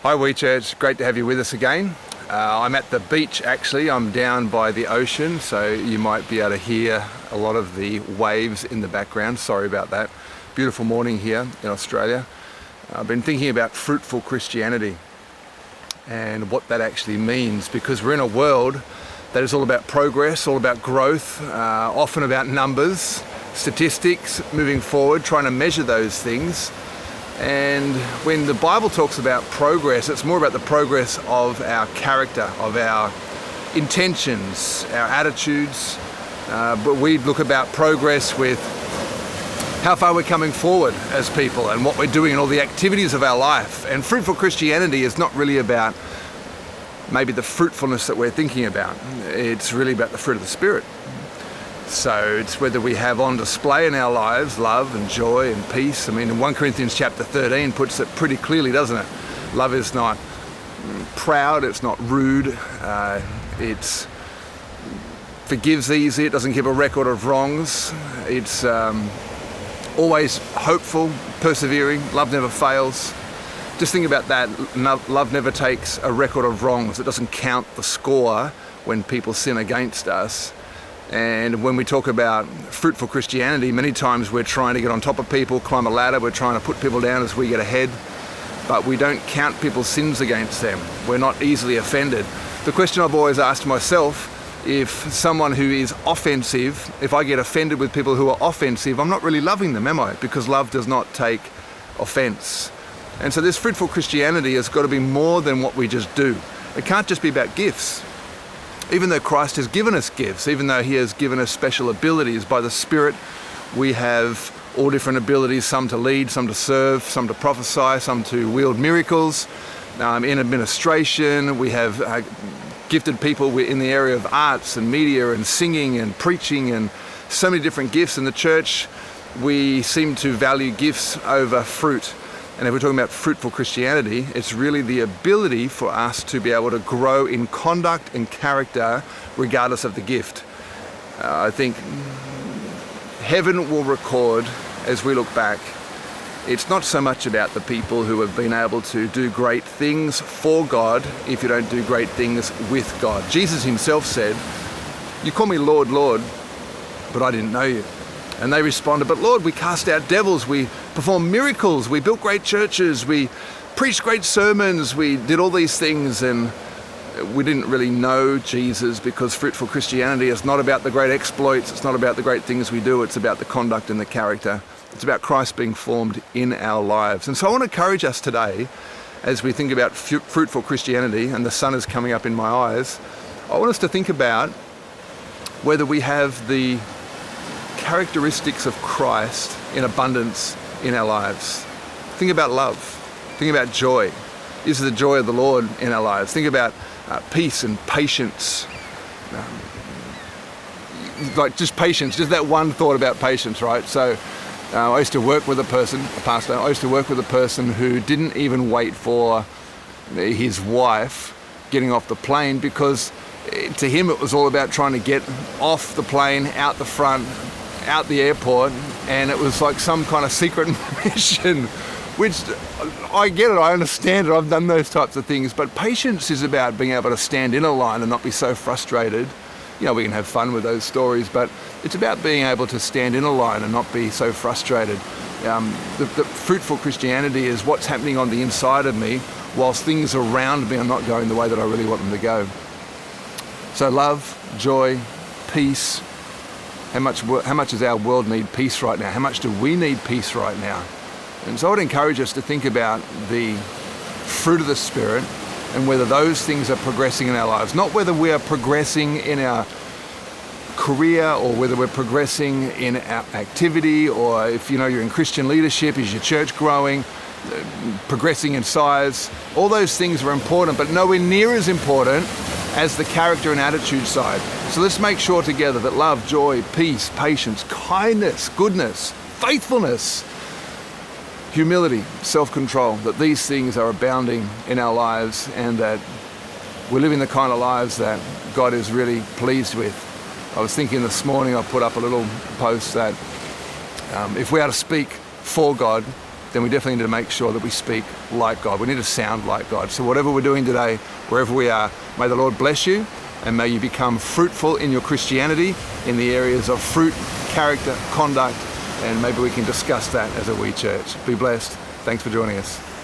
Hi We Church, great to have you with us again. I'm at the beach actually, I'm down by the ocean, so you might be able to hear a lot of the waves in the background. Sorry about that. Beautiful morning here in Australia. I've been thinking about fruitful Christianity and what that actually means, because we're in a world that is all about progress, all about growth, often about numbers, statistics, moving forward, trying to measure those things. And when the Bible talks about progress, it's more about the progress of our character, of our intentions, our attitudes. But we look about progress with how far we're coming forward as people and what we're doing in all the activities of our life. And fruitful Christianity is not really about maybe the fruitfulness that we're thinking about. It's really about the fruit of the Spirit. So it's whether we have on display in our lives love and joy and peace. I mean, in 1 Corinthians chapter 13 puts it pretty clearly, doesn't it? Love is not proud, it's not rude, it forgives easy, it doesn't keep a record of wrongs, it's always hopeful, persevering, love never fails. Just think about that. Love never takes a record of wrongs. It doesn't count the score when people sin against us. And when we talk about fruitful Christianity, many times we're trying to get on top of people, climb a ladder, we're trying to put people down as we get ahead, but we don't count people's sins against them. We're not easily offended. The question I've always asked myself, if someone who is offensive, if I get offended with people who are offensive, I'm not really loving them, am I? Because love does not take offense. And so this fruitful Christianity has got to be more than what we just do. It can't just be about gifts. Even though Christ has given us gifts, even though he has given us special abilities by the Spirit, we have all different abilities, some to lead, some to serve, some to prophesy, some to wield miracles. In administration, we have gifted people in the area of arts and media and singing and preaching and so many different gifts. In the church, we seem to value gifts over fruit. And if we're talking about fruitful Christianity, it's really the ability for us to be able to grow in conduct and character regardless of the gift. I think heaven will record, as we look back, it's not so much about the people who have been able to do great things for God if you don't do great things with God. Jesus himself said, "You call me Lord, Lord, but I didn't know you." And they responded, "But Lord, we cast out devils, we performed miracles, we built great churches, we preached great sermons, we did all these things," and we didn't really know Jesus, because fruitful Christianity is not about the great exploits, it's not about the great things we do, it's about the conduct and the character. It's about Christ being formed in our lives. And so I want to encourage us today, as we think about fruitful Christianity, and the sun is coming up in my eyes, I want us to think about whether we have the characteristics of Christ in abundance in our lives. Think about love. Think about joy. Is the joy of the Lord in our lives? Think about peace and patience. Like just patience, just that one thought about patience, right? So I used to work with a pastor, I used to work with a person who didn't even wait for his wife getting off the plane, because to him it was all about trying to get off the plane, out the front, out the airport, and it was like some kind of secret mission, which I get it, I understand it, I've done those types of things, but patience is about being able to stand in a line and not be so frustrated. You know, we can have fun with those stories, but it's about being able to stand in a line and not be so frustrated. The fruitful Christianity is what's happening on the inside of me whilst things around me are not going the way that I really want them to go. So love, joy, peace. How much does our world need peace right now? How much do we need peace right now? And so I would encourage us to think about the fruit of the Spirit and whether those things are progressing in our lives. Not whether we are progressing in our career or whether we're progressing in our activity, or if you're in Christian leadership, is your church growing, progressing in size. All those things are important, but nowhere near as important as the character and attitude side. So let's make sure together that love, joy, peace, patience, kindness, goodness, faithfulness, humility, self-control, that these things are abounding in our lives, and that we're living the kind of lives that God is really pleased with. I was thinking this morning, I put up a little post that if we are to speak for God, then we definitely need to make sure that we speak like God. We need to sound like God. So whatever we're doing today, wherever we are, may the Lord bless you, and may you become fruitful in your Christianity in the areas of fruit, character, conduct, and maybe we can discuss that as a wee church. Be blessed. Thanks for joining us.